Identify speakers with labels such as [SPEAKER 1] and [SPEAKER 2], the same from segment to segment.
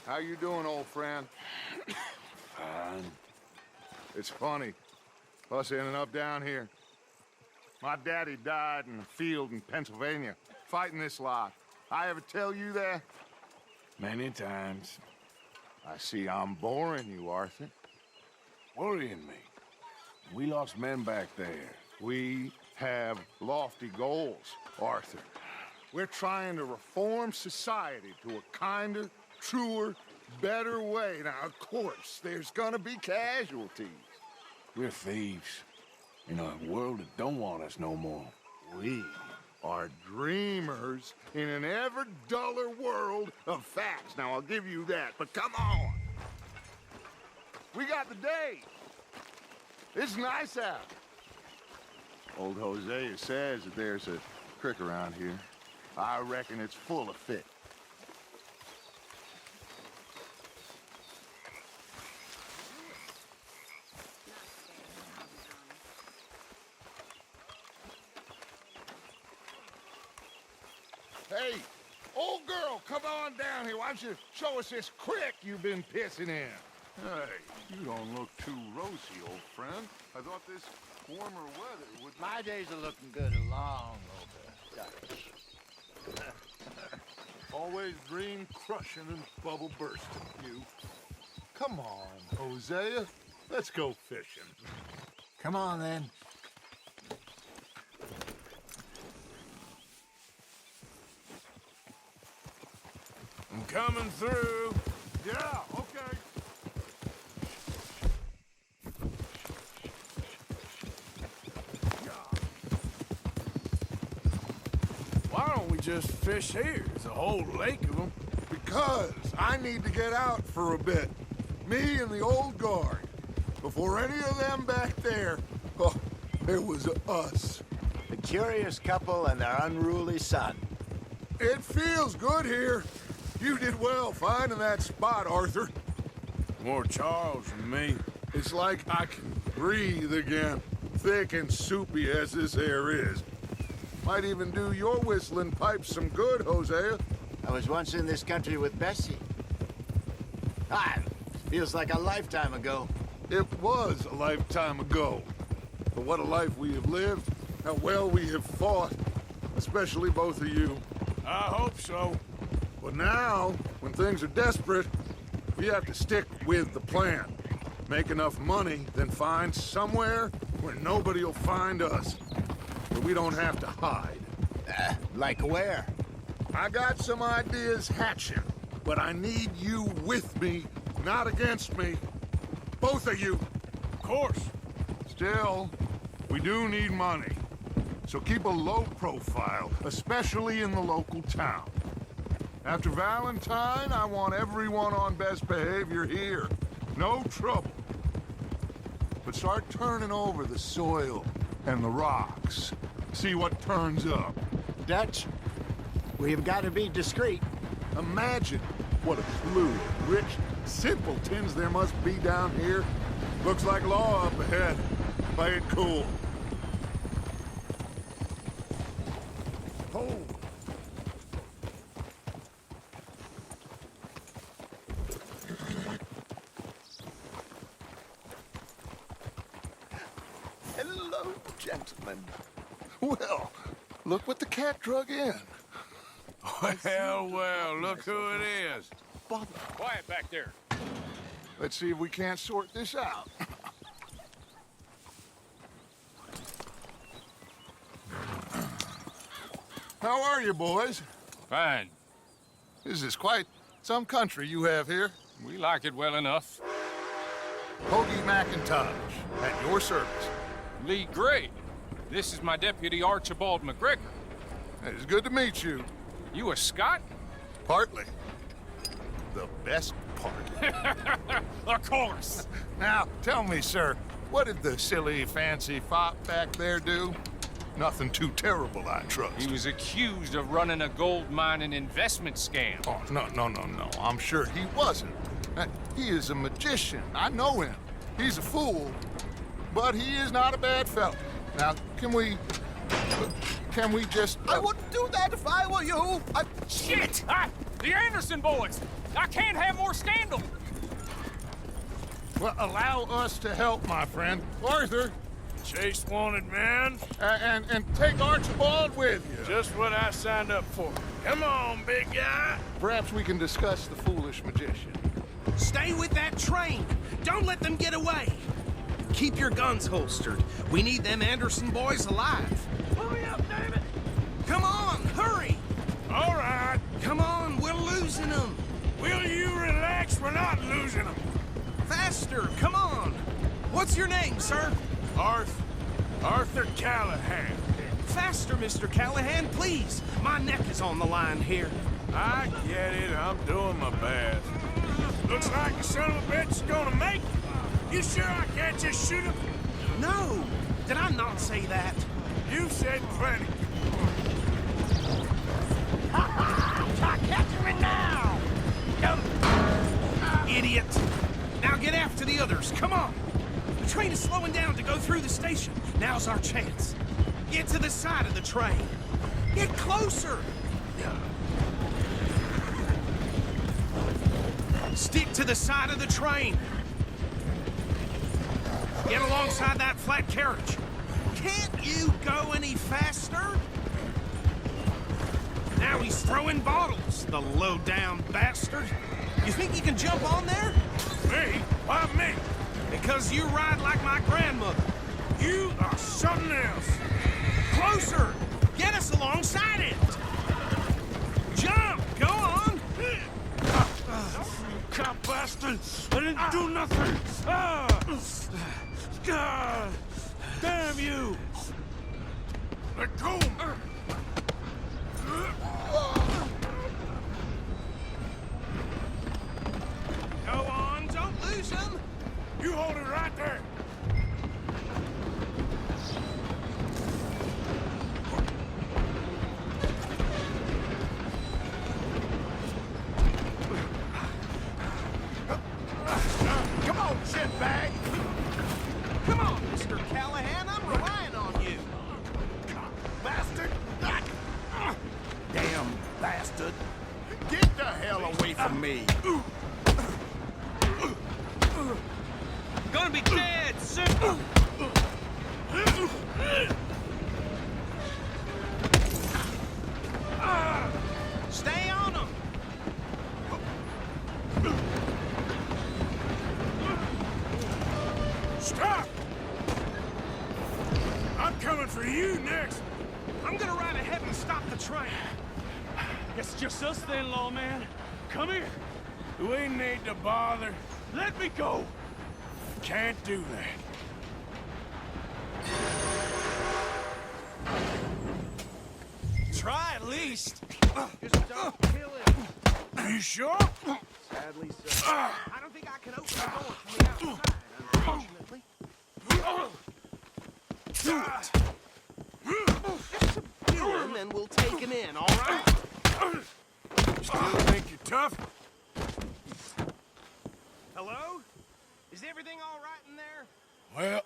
[SPEAKER 1] How you doing, old friend?
[SPEAKER 2] Fine.
[SPEAKER 1] It's funny, us ending up down here. My daddy died in a field in Pennsylvania, fighting this lot. I ever tell you that?
[SPEAKER 2] Many times.
[SPEAKER 1] I see I'm boring you, Arthur.
[SPEAKER 2] Worrying me. We lost men back there.
[SPEAKER 1] We have lofty goals, Arthur. We're trying to reform society to a kinder, truer, better way. Now, of course, there's gonna be casualties.
[SPEAKER 2] We're thieves. In a world that don't want us no more.
[SPEAKER 1] We are dreamers in an ever duller world of facts. Now, I'll give you that, but come on. We got the day. It's nice out. Old Hosea says that there's a creek around here. I reckon it's full of fish. Hey, old girl, come on down here. Why don't you show us this creek you've been pissing in?
[SPEAKER 3] Hey, you don't look too rosy, old friend. I thought this warmer weather would...
[SPEAKER 4] My days are looking good along over Dutch.
[SPEAKER 3] Always dream crushing and bubble bursting, you.
[SPEAKER 1] Come on, Hosea. Let's go fishing.
[SPEAKER 4] Come on, then.
[SPEAKER 2] I'm coming through.
[SPEAKER 3] Yeah, okay.
[SPEAKER 2] Why don't we just fish here? There's a whole lake of them.
[SPEAKER 1] Because I need to get out for a bit. Me and the old guard. Before any of them back there, oh, it was us.
[SPEAKER 4] The curious couple and their unruly son.
[SPEAKER 1] It feels good here. You did well finding that spot, Arthur.
[SPEAKER 2] More Charles than me.
[SPEAKER 1] It's like I can breathe again, thick and soupy as this air is. Might even do your whistling pipes some good, Hosea.
[SPEAKER 4] I was once in this country with Bessie. Feels like a lifetime ago.
[SPEAKER 1] It was a lifetime ago. But what a life we have lived, how well we have fought, especially both of you.
[SPEAKER 2] I hope so.
[SPEAKER 1] But now, when things are desperate, we have to stick with the plan. Make enough money, then find somewhere where nobody will find us. Where we don't have to hide.
[SPEAKER 4] Like where?
[SPEAKER 1] I got some ideas hatching, but I need you with me, not against me. Both of you.
[SPEAKER 2] Of course.
[SPEAKER 1] Still, we do need money. So keep a low profile, especially in the local town. After Valentine, I want everyone on best behavior here. No trouble. But start turning over the soil and the rocks. See what turns up.
[SPEAKER 4] Dutch, we've got to be discreet.
[SPEAKER 1] Imagine what a slew of rich simpletons there must be down here. Looks like law up ahead. Play it cool. Oh.
[SPEAKER 4] Hello, gentlemen.
[SPEAKER 1] Well, look what the cat drug in.
[SPEAKER 2] Well, look who it is.
[SPEAKER 5] Quiet back there.
[SPEAKER 1] Let's see if we can't sort this out. How are you, boys?
[SPEAKER 5] Fine.
[SPEAKER 1] This is quite some country you have here.
[SPEAKER 5] We like it well enough.
[SPEAKER 1] Hogi Mackintosh, at your service.
[SPEAKER 5] Lee Gray. This is my deputy, Archibald Macgregor.
[SPEAKER 1] It's good to meet you.
[SPEAKER 5] You a Scot?
[SPEAKER 1] Partly. The best part.
[SPEAKER 5] Of course.
[SPEAKER 1] Now, tell me, sir, what did the silly, fancy fop back there do? Nothing too terrible, I trust.
[SPEAKER 5] He was accused of running a gold mining investment scam.
[SPEAKER 1] Oh, no. I'm sure he wasn't. He is a magician. I know him. He's a fool, but he is not a bad fellow. Now, can we just...
[SPEAKER 4] I wouldn't do that if I were you.
[SPEAKER 5] Shit! The Anderson boys! I can't have more scandal!
[SPEAKER 1] Well, allow us to help, my friend. Arthur,
[SPEAKER 2] Chase wanted man.
[SPEAKER 1] and take Archibald with you.
[SPEAKER 2] Just what I signed up for. Come on, big guy.
[SPEAKER 1] Perhaps we can discuss the foolish magician.
[SPEAKER 6] Stay with that train. Don't let them get away. Keep your guns holstered. We need them Anderson boys alive.
[SPEAKER 2] Hurry up, damn it.
[SPEAKER 6] Come on, hurry.
[SPEAKER 2] All right.
[SPEAKER 6] Come on, we're losing them.
[SPEAKER 2] Will you relax? We're not losing them.
[SPEAKER 6] Faster, come on. What's your name, sir?
[SPEAKER 2] Arthur Callahan.
[SPEAKER 6] Faster, Mr. Callahan, please. My neck is on the line here.
[SPEAKER 2] I get it. I'm doing my best. Looks like the son of a bitch is gonna make it. You sure I can't just shoot him?
[SPEAKER 6] No, did I not say that?
[SPEAKER 2] You said plenty.
[SPEAKER 6] Catch me now! Idiot! Now get after the others, come on! The train is slowing down to go through the station. Now's our chance. Get to the side of the train. Get closer! Stick to the side of the train. Get alongside that flat carriage. Can't you go any faster? Now he's throwing bottles, the low-down bastard. You think you can jump on there?
[SPEAKER 2] Me? Why me?
[SPEAKER 6] Because you ride like my grandmother.
[SPEAKER 2] You are something else.
[SPEAKER 6] Closer! Get us alongside it! Jump! Go on!
[SPEAKER 2] Cop bastard! I didn't do nothing! Damn you! Let go!
[SPEAKER 6] Go on, don't lose them!
[SPEAKER 2] You hold it right there!
[SPEAKER 1] Come on, shitbag!
[SPEAKER 6] Come on, Mr. Callahan, I'm relying on you!
[SPEAKER 1] Bastard!
[SPEAKER 6] Damn bastard!
[SPEAKER 1] Get the hell away from me!
[SPEAKER 6] Gonna be dead soon! Stay on them!
[SPEAKER 2] Stop! I'm coming for you next!
[SPEAKER 6] I'm gonna ride ahead and stop the train.
[SPEAKER 7] It's just us then, lawman. Come here.
[SPEAKER 2] We need to bother.
[SPEAKER 7] Let me go.
[SPEAKER 2] Can't do that.
[SPEAKER 6] Try at least. Just don't kill him.
[SPEAKER 2] Are you sure?
[SPEAKER 6] Sadly, sir. I don't think I can open the door from the outside, unfortunately. Do it. Just subdue him and we'll take him in, all right?
[SPEAKER 2] Still think you're tough?
[SPEAKER 6] Hello? Is everything all right in there?
[SPEAKER 2] Well,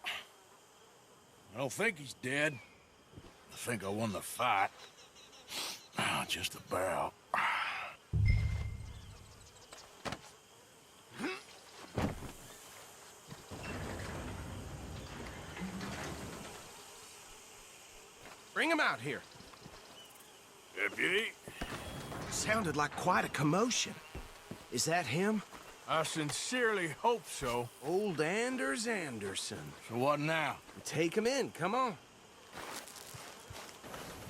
[SPEAKER 2] I don't think he's dead. I think I won the fight. Just about.
[SPEAKER 6] Bring him out here.
[SPEAKER 2] Deputy,
[SPEAKER 6] Sounded like quite a commotion. Is that him?
[SPEAKER 2] I sincerely hope so.
[SPEAKER 6] Old Anders Anderson.
[SPEAKER 2] So what now?
[SPEAKER 6] Take him in, come on.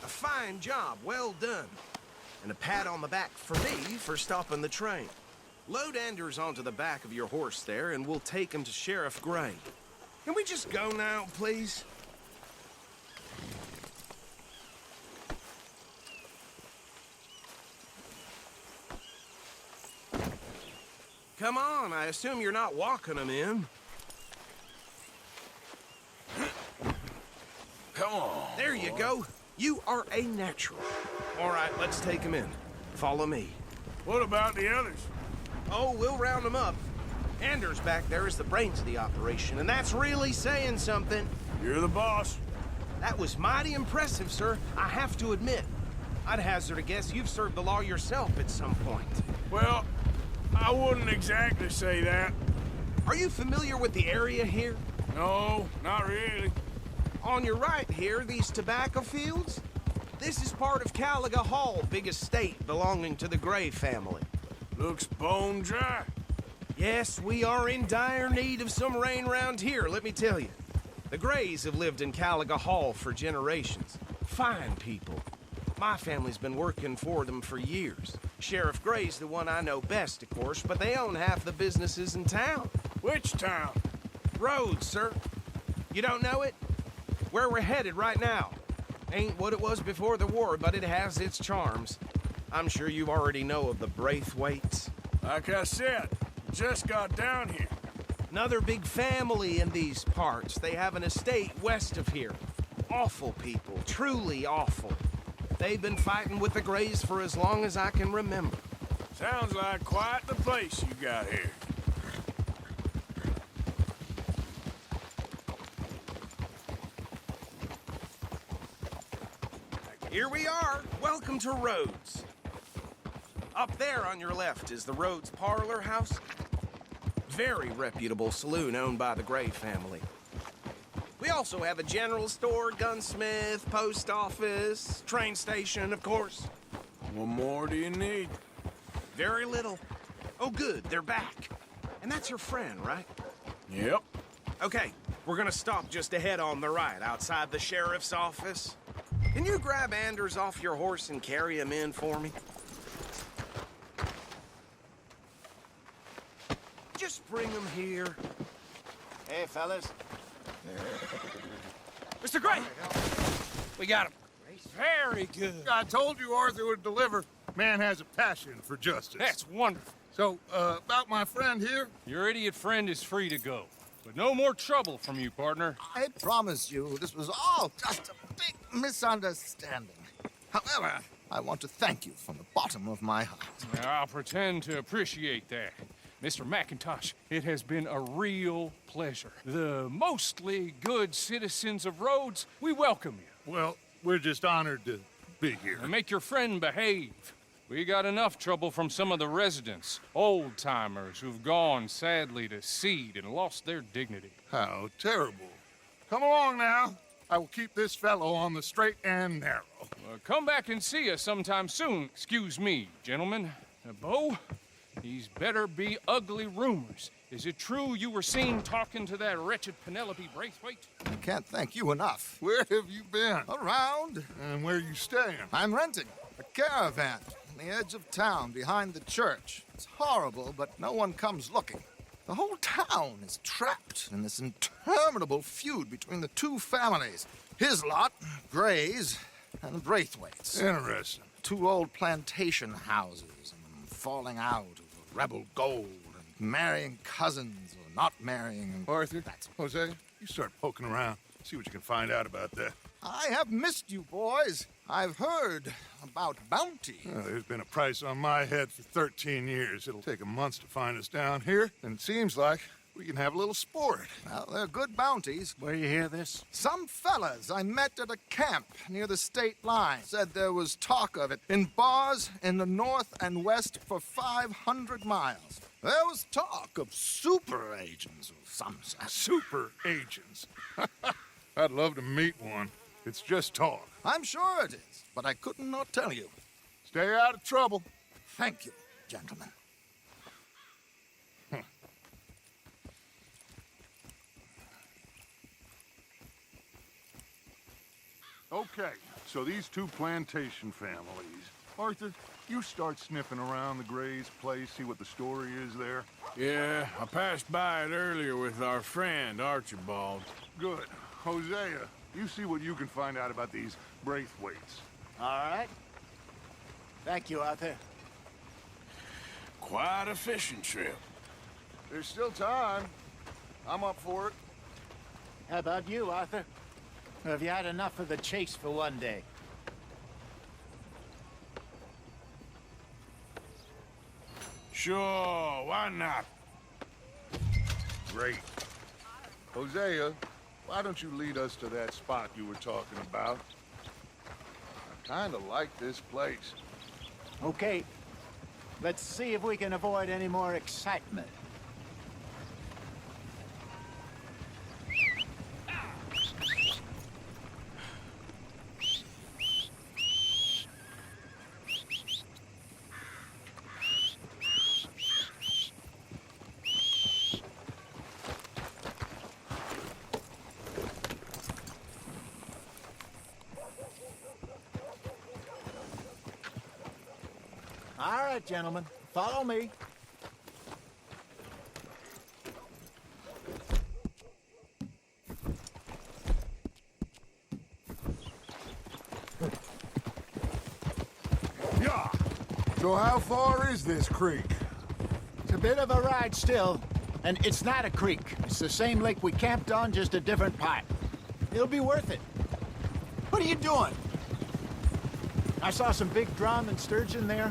[SPEAKER 6] A fine job, well done. And a pat on the back for me for stopping the train. Load Anders onto the back of your horse there, and we'll take him to Sheriff Gray. Can we just go now, please? Come on, I assume you're not walking him in.
[SPEAKER 2] Come on.
[SPEAKER 6] There you go. You are a natural. All right, let's take him in. Follow me.
[SPEAKER 2] What about the others?
[SPEAKER 6] Oh, we'll round them up. Anders back there is the brains of the operation, and that's really saying something.
[SPEAKER 2] You're the boss.
[SPEAKER 6] That was mighty impressive, sir, I have to admit. I'd hazard a guess you've served the law yourself at some point.
[SPEAKER 2] Well, I wouldn't exactly say that.
[SPEAKER 6] Are you familiar with the area here?
[SPEAKER 2] No, not really.
[SPEAKER 6] On your right here, these tobacco fields? This is part of Caliga Hall, big estate belonging to the Gray family.
[SPEAKER 2] Looks bone dry.
[SPEAKER 6] Yes, we are in dire need of some rain round here, let me tell you. The Grays have lived in Caliga Hall for generations. Fine people. My family's been working for them for years. Sheriff Gray's the one I know best, of course, but they own half the businesses in town.
[SPEAKER 2] Which town?
[SPEAKER 6] Rhodes, sir. You don't know it? Where we're headed right now. Ain't what it was before the war, but it has its charms. I'm sure you already know of the Braithwaites.
[SPEAKER 2] Like I said, just got down here.
[SPEAKER 6] Another big family in these parts. They have an estate west of here. Awful people, truly awful. They've been fighting with the Grays for as long as I can remember.
[SPEAKER 2] Sounds like quite the place you got here.
[SPEAKER 6] Here we are. Welcome to Rhodes. Up there on your left is the Rhodes Parlor House. Very reputable saloon owned by the Gray family. We also have a general store, gunsmith, post office, train station, of course.
[SPEAKER 2] What more do you need?
[SPEAKER 6] Very little. Oh, good, they're back. And that's your friend, right?
[SPEAKER 2] Yep.
[SPEAKER 6] Okay, we're gonna stop just ahead on the right, outside the sheriff's office. Can you grab Anders off your horse and carry him in for me? Just bring him here.
[SPEAKER 4] Hey, fellas.
[SPEAKER 5] Mr. Gray! We got him. Very good.
[SPEAKER 1] I told you Arthur would deliver. Man has a passion for justice.
[SPEAKER 5] That's wonderful.
[SPEAKER 1] So, about my friend here?
[SPEAKER 5] Your idiot friend is free to go. But no more trouble from you, partner.
[SPEAKER 8] I promise you, this was all just a big misunderstanding. However, I want to thank you from the bottom of my heart.
[SPEAKER 5] I'll pretend to appreciate that. Mr. Mackintosh, it has been a real pleasure. The mostly good citizens of Rhodes, we welcome you.
[SPEAKER 1] Well, we're just honored to be here.
[SPEAKER 5] And make your friend behave. We got enough trouble from some of the residents, old-timers who've gone, sadly, to seed and lost their dignity.
[SPEAKER 1] How terrible. Come along now. I will keep this fellow on the straight and narrow.
[SPEAKER 5] Come back and see us sometime soon. Excuse me, gentlemen. Bo, these better be ugly rumors. Is it true you were seen talking to that wretched Penelopey Breithuitt?
[SPEAKER 8] I can't thank you enough.
[SPEAKER 1] Where have you been?
[SPEAKER 8] Around.
[SPEAKER 1] And where you staying?
[SPEAKER 8] I'm renting a caravan on the edge of town behind the church. It's horrible, but no one comes looking. The whole town is trapped in this interminable feud between the two families. His lot, Gray's, and the Braithwaites.
[SPEAKER 1] Interesting.
[SPEAKER 8] Two old plantation houses and falling out over rebel gold and marrying cousins or not marrying.
[SPEAKER 1] Arthur, Jose, you start poking around. See what you can find out about that.
[SPEAKER 8] I have missed you, boys. I've heard about bounty.
[SPEAKER 1] Well, there's been a price on my head for 13 years. It'll take 'em months to find us down here, and it seems like we can have a little sport.
[SPEAKER 8] Well, they're good bounties.
[SPEAKER 2] Where you hear this?
[SPEAKER 8] Some fellas I met at a camp near the state line said there was talk of it in bars in the north and west for 500 miles. There was talk of super agents of some sort.
[SPEAKER 1] Super agents. I'd love to meet one. It's just talk.
[SPEAKER 8] I'm sure it is, but I couldn't not tell you.
[SPEAKER 1] Stay out of trouble.
[SPEAKER 8] Thank you, gentlemen.
[SPEAKER 1] Okay, so these two plantation families. Arthur, you start sniffing around the Gray's place, see what the story is there.
[SPEAKER 2] Yeah, I passed by it earlier with our friend, Archibald.
[SPEAKER 1] Good. Hosea, you see what you can find out about these Braithwaites.
[SPEAKER 4] All right. Thank you, Arthur.
[SPEAKER 2] Quite a fishing trip.
[SPEAKER 1] There's still time. I'm up for it.
[SPEAKER 4] How about you, Arthur? Or have you had enough of the chase for one day?
[SPEAKER 2] Sure, why not?
[SPEAKER 1] Great. Hosea, why don't you lead us to that spot you were talking about? Kinda like this place.
[SPEAKER 4] Okay. Let's see if we can avoid any more excitement. All right, gentlemen, follow me.
[SPEAKER 1] Yeah. So how far is this creek?
[SPEAKER 4] It's a bit of a ride still, and it's not a creek. It's the same lake we camped on, just a different pipe. It'll be worth it. What are you doing? I saw some big drum and sturgeon there.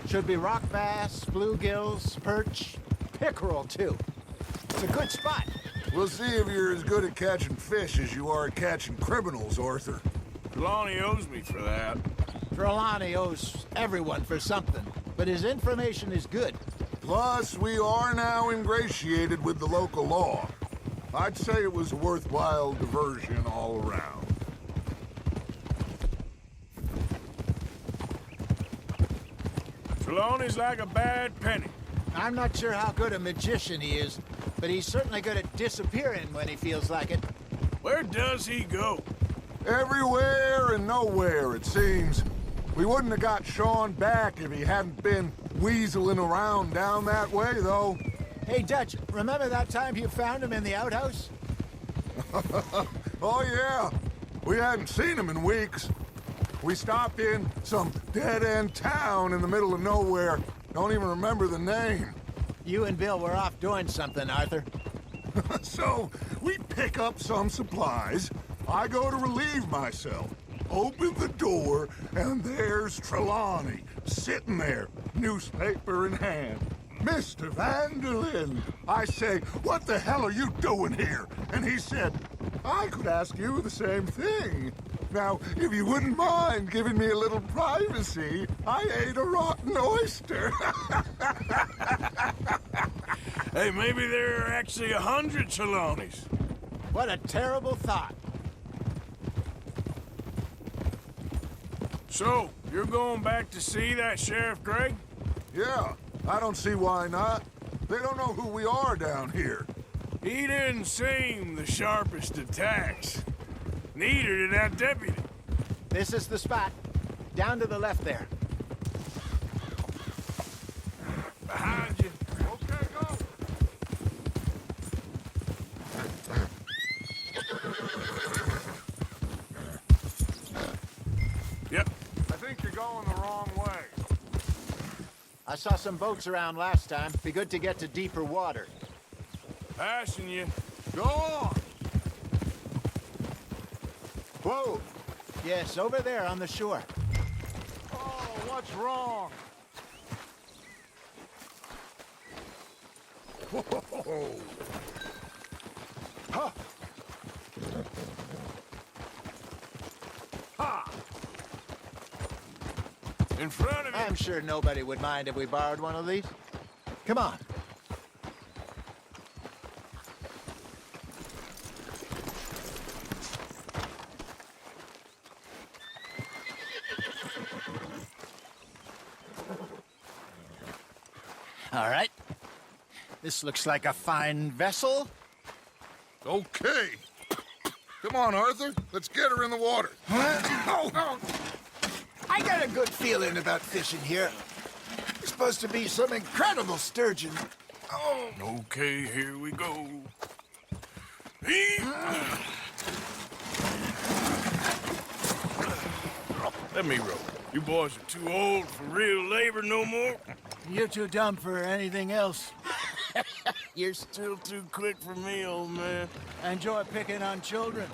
[SPEAKER 4] Should be rock bass, bluegills, perch, pickerel, too. It's a good spot.
[SPEAKER 1] We'll see if you're as good at catching fish as you are at catching criminals, Arthur.
[SPEAKER 2] Treloni owes me for that.
[SPEAKER 4] Treloni owes everyone for something, but his information is good.
[SPEAKER 1] Plus, we are now ingratiated with the local law. I'd say it was a worthwhile diversion all around.
[SPEAKER 2] Treloni's like a bad penny.
[SPEAKER 4] I'm not sure how good a magician he is, but he's certainly good at disappearing when he feels like it.
[SPEAKER 2] Where does he go?
[SPEAKER 1] Everywhere and nowhere, it seems. We wouldn't have got Sean back if he hadn't been weaseling around down that way, though.
[SPEAKER 4] Hey, Dutch, remember that time you found him in the outhouse?
[SPEAKER 1] Oh, yeah. We hadn't seen him in weeks. We stopped in some dead-end town in the middle of nowhere. Don't even remember the name.
[SPEAKER 4] You and Bill were off doing something, Arthur.
[SPEAKER 1] So, we pick up some supplies. I go to relieve myself. Open the door, and there's Treloni, sitting there, newspaper in hand. Mr. Vanderlyn. I say, what the hell are you doing here? And he said, I could ask you the same thing. Now, if you wouldn't mind giving me a little privacy, I ate a rotten oyster.
[SPEAKER 2] Hey, maybe there are actually 100 Trelonis.
[SPEAKER 4] What a terrible thought.
[SPEAKER 2] So, you're going back to see that Sheriff Gray?
[SPEAKER 1] Yeah, I don't see why not. They don't know who we are down here.
[SPEAKER 2] He didn't seem the sharpest attacks. Neither did that deputy.
[SPEAKER 4] This is the spot. Down to the left there.
[SPEAKER 2] Behind you.
[SPEAKER 1] Okay, go.
[SPEAKER 2] Yep.
[SPEAKER 1] I think you're going the wrong way.
[SPEAKER 4] I saw some boats around last time. Be good to get to deeper water.
[SPEAKER 2] Passing you.
[SPEAKER 1] Go on.
[SPEAKER 4] Whoa! Yes, over there on the shore.
[SPEAKER 1] Oh, what's wrong? Whoa.
[SPEAKER 4] Huh.
[SPEAKER 1] Ha!
[SPEAKER 2] In front of you.
[SPEAKER 4] I'm sure nobody would mind if we borrowed one of these. Come on. All right. This looks like a fine vessel.
[SPEAKER 1] Okay. Come on, Arthur. Let's get her in the water.
[SPEAKER 8] Oh, I got a good feeling about fishing here. There's supposed to be some incredible sturgeon. Oh,
[SPEAKER 2] Okay, here we go. Let me row. You boys are too old for real labor no more.
[SPEAKER 4] You're too dumb for anything else.
[SPEAKER 2] You're still too quick for me, old man.
[SPEAKER 4] I enjoy picking on children.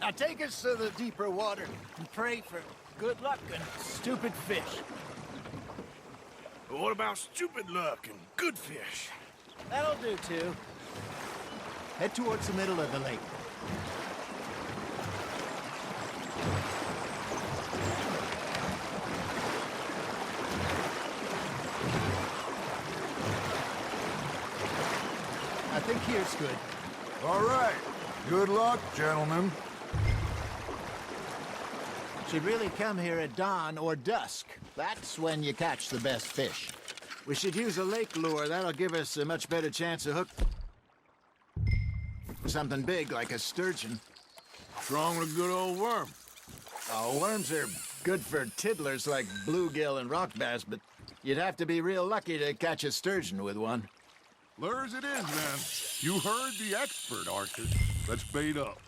[SPEAKER 4] Now take us to the deeper water and pray for good luck and stupid fish.
[SPEAKER 2] But what about stupid luck and good fish?
[SPEAKER 4] That'll do, too. Head towards the middle of the lake. think here's good.
[SPEAKER 1] All right. Good luck, gentlemen.
[SPEAKER 4] Should really come here at dawn or dusk. That's when you catch the best fish. We should use a lake lure. That'll give us a much better chance of hook something big like a sturgeon.
[SPEAKER 2] What's wrong with a good old worm?
[SPEAKER 4] Oh, worms are good for tiddlers like bluegill and rock bass, but you'd have to be real lucky to catch a sturgeon with one.
[SPEAKER 1] Lures it is, then. You heard the expert, Arthur. Let's bait up.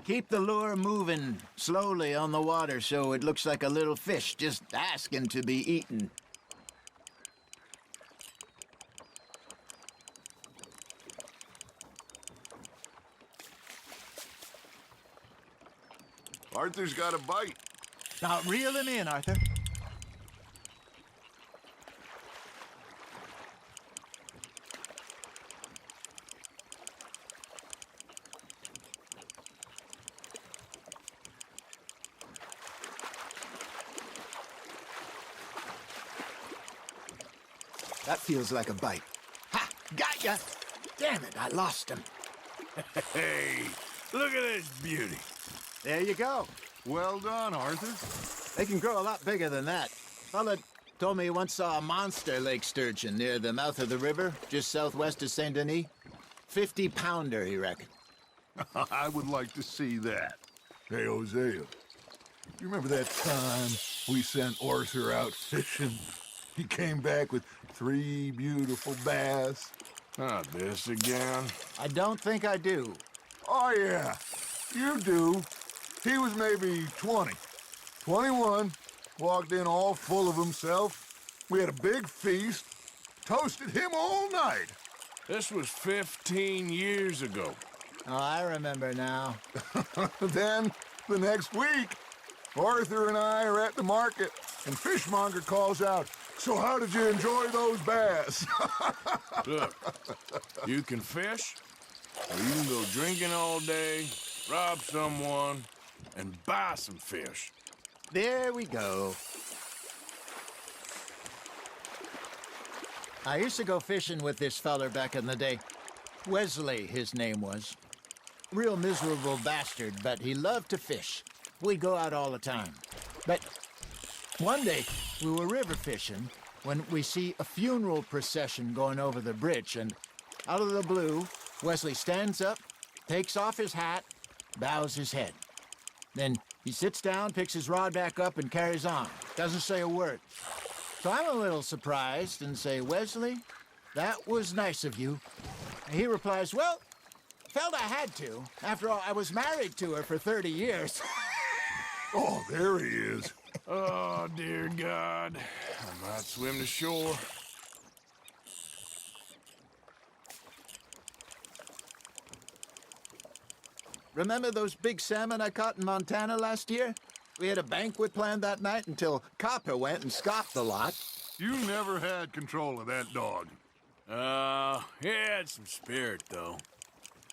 [SPEAKER 4] Keep the lure moving slowly on the water so it looks like a little fish just asking to be eaten.
[SPEAKER 1] Arthur's got a bite.
[SPEAKER 4] Now reel him in, Arthur. That feels like a bite. Ha! Got ya! Damn it, I lost him.
[SPEAKER 2] Hey, look at this beauty.
[SPEAKER 4] There you go.
[SPEAKER 1] Well done, Arthur.
[SPEAKER 4] They can grow a lot bigger than that. Fella told me he once saw a monster lake sturgeon near the mouth of the river, just southwest of Saint Denis. 50-pounder, he reckoned.
[SPEAKER 1] I would like to see that. Hey, Hosea, you remember that time we sent Arthur out fishing? He came back with 3 beautiful bass.
[SPEAKER 2] Not this again.
[SPEAKER 4] I don't think I do.
[SPEAKER 1] Oh, yeah, you do. He was maybe 20, 21, walked in all full of himself. We had a big feast, toasted him all night.
[SPEAKER 2] This was 15 years ago.
[SPEAKER 4] Oh, I remember now.
[SPEAKER 1] Then, the next week, Arthur and I are at the market, and Fishmonger calls out, "So how did you enjoy those bass?"
[SPEAKER 2] Look, you can fish, or you can go drinking all day, rob someone, and buy some fish.
[SPEAKER 4] There we go. I used to go fishing with this feller back in the day. Wesley, his name was. Real miserable bastard, but he loved to fish. We'd go out all the time. But one day, we were river fishing when we see a funeral procession going over the bridge, and out of the blue, Wesley stands up, takes off his hat, bows his head. Then he sits down, picks his rod back up, and carries on. Doesn't say a word. So I'm a little surprised and say, "Wesley, that was nice of you." And he replies, "Well, felt I had to. After all, I was married to her for 30 years.
[SPEAKER 1] Oh, there he is.
[SPEAKER 2] Oh, dear God. I might swim to shore.
[SPEAKER 4] Remember those big salmon I caught in Montana last year? We had a banquet planned that night until Copper went and scoffed the lot.
[SPEAKER 1] You never had control of that dog.
[SPEAKER 2] He had some spirit, though.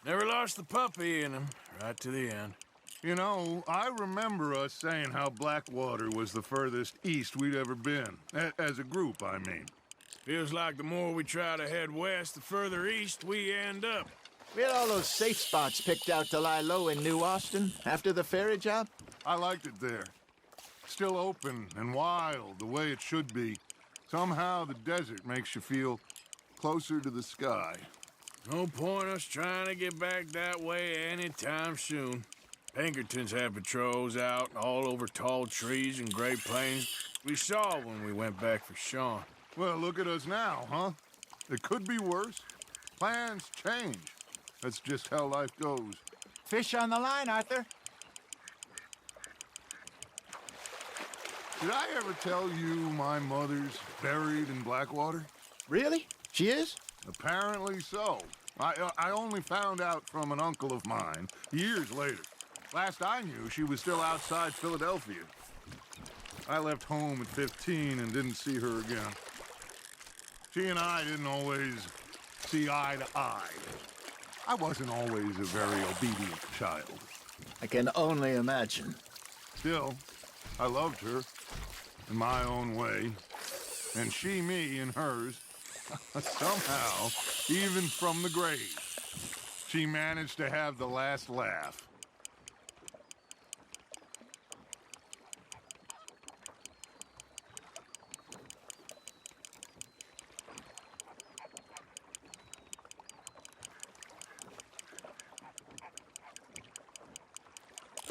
[SPEAKER 2] Never lost the puppy in him, right to the end.
[SPEAKER 1] You know, I remember us saying how Blackwater was the furthest east we'd ever been. As a group, I mean.
[SPEAKER 2] Feels like the more we try to head west, the further east we end up.
[SPEAKER 4] We had all those safe spots picked out to lie low in New-Ostina after the ferry job.
[SPEAKER 1] I liked it there. Still open and wild, the way it should be. Somehow the desert makes you feel closer to the sky.
[SPEAKER 2] No point us trying to get back that way anytime soon. Pinkertons had patrols out all over tall trees and Great Plains. We saw when we went back for Sean.
[SPEAKER 1] Well, look at us now, huh? It could be worse. Plans change. That's just how life goes.
[SPEAKER 4] Fish on the line, Arthur.
[SPEAKER 1] Did I ever tell you my mother's buried in Blackwater?
[SPEAKER 4] Really? She is?
[SPEAKER 1] Apparently so. I only found out from an uncle of mine years later. Last I knew, she was still outside Philadelphia. I left home at 15 and didn't see her again. She and I didn't always see eye to eye. I wasn't always a very obedient child.
[SPEAKER 4] I can only imagine.
[SPEAKER 1] Still, I loved her in my own way, and she me in hers. Somehow, even from the grave, she managed to have the last laugh.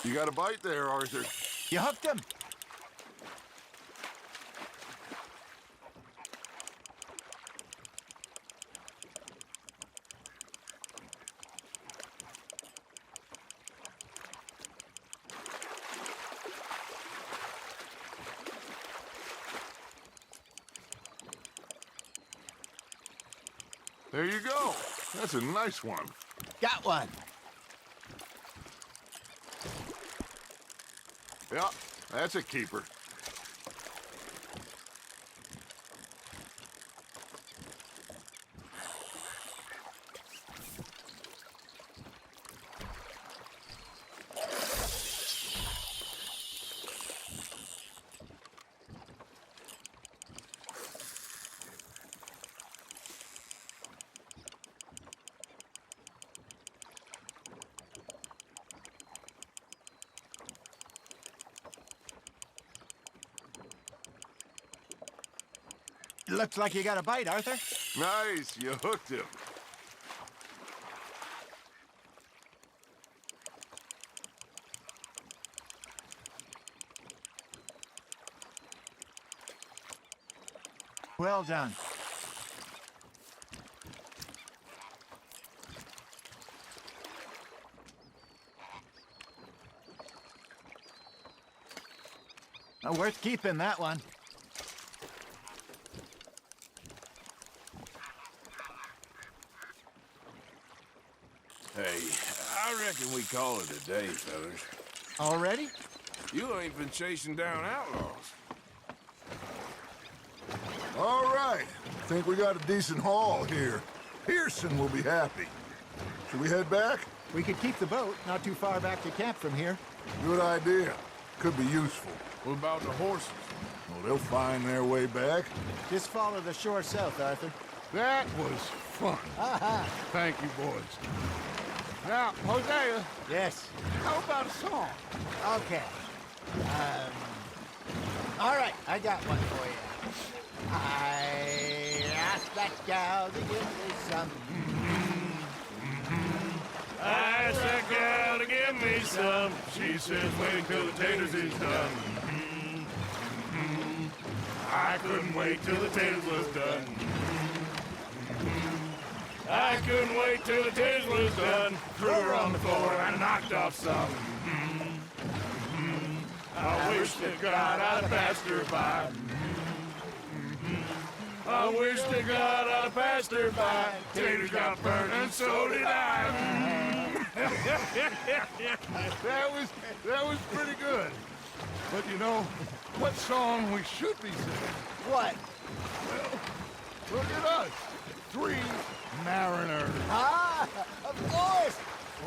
[SPEAKER 3] You got a bite there, Arthur.
[SPEAKER 4] You hooked him.
[SPEAKER 1] There you go. That's a nice one.
[SPEAKER 4] Got one.
[SPEAKER 1] Yeah, that's a keeper.
[SPEAKER 4] Looks like you got a bite, Arthur.
[SPEAKER 1] Nice, you hooked him.
[SPEAKER 4] Well done. Worth keeping, that one.
[SPEAKER 2] Hey, I reckon we call it a day, fellas.
[SPEAKER 4] Already?
[SPEAKER 2] You ain't been chasing down outlaws.
[SPEAKER 1] All right. Think we got a decent haul here. Pearson will be happy. Should we head back?
[SPEAKER 4] We could keep the boat not too far back to camp from here.
[SPEAKER 1] Good idea. Could be useful.
[SPEAKER 2] What about the horses?
[SPEAKER 1] Well, they'll find their way back.
[SPEAKER 4] Just follow the shore south, Arthur.
[SPEAKER 1] That was fun. Thank you, boys. Now, Hosea,
[SPEAKER 4] Yes.
[SPEAKER 1] how about a song?
[SPEAKER 4] Okay. All right, I got one for you. I asked that gal to give me some.
[SPEAKER 2] I asked that gal to give me some. She says, wait till the taters is done. I couldn't wait till the taters was done. I couldn't wait till the taters was done. Threw her on the floor and I knocked off some. I wish to God I'd passed her by. I wish to God I'd passed her by. Taters got burned and so did I.
[SPEAKER 1] That was pretty good. But you know, what song we should be singing?
[SPEAKER 4] What?
[SPEAKER 1] Well, look at us. 3 mariners.
[SPEAKER 4] Ah, of course.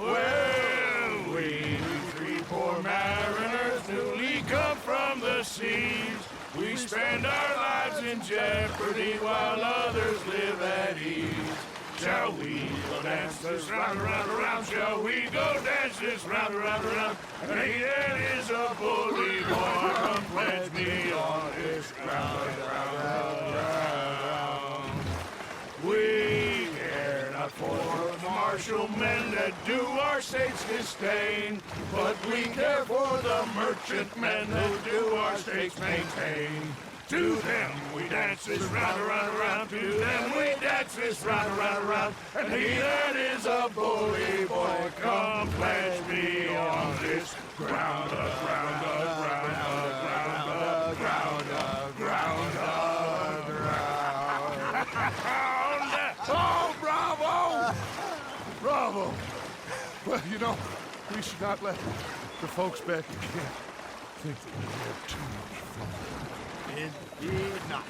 [SPEAKER 2] Well, we 3 poor mariners newly come from the seas. We spend our lives in jeopardy while others live at ease. Shall we go dance this round, around, around? Shall we go dance this round, around, around? Hey, that is a bully boy. Come pledge me on this ground, ground. We care not for the martial men that do our states disdain, but we care for the merchant men who do our states maintain. To them we dance this round, around, around. To them we dance this round, around, around. And he that is a bully boy, come pledge me on this ground, ground, ground, ground, ground, ground, ground.
[SPEAKER 1] Oh, bravo! Bravo! Well, you know, we should not let the folks back at camp think that we have too much fun.
[SPEAKER 4] Indeed not.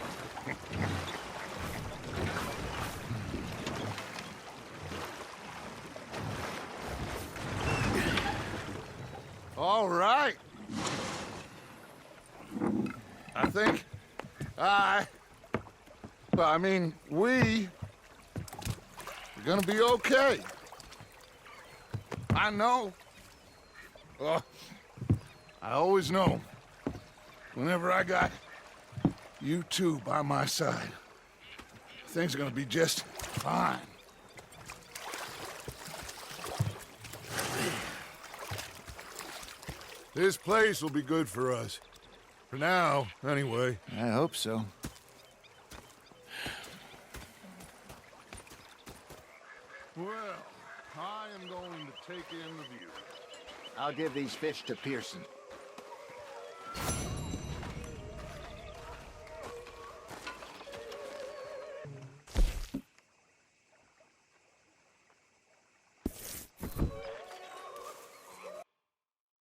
[SPEAKER 1] All right. I think I Well, I mean, we're gonna be okay. I know. Oh, I always know. Whenever I got you two by my side, things are gonna be just fine. This place will be good for us. For now, anyway.
[SPEAKER 4] I hope so.
[SPEAKER 1] Well, I am going to take in the view.
[SPEAKER 4] I'll give these fish to Pearson.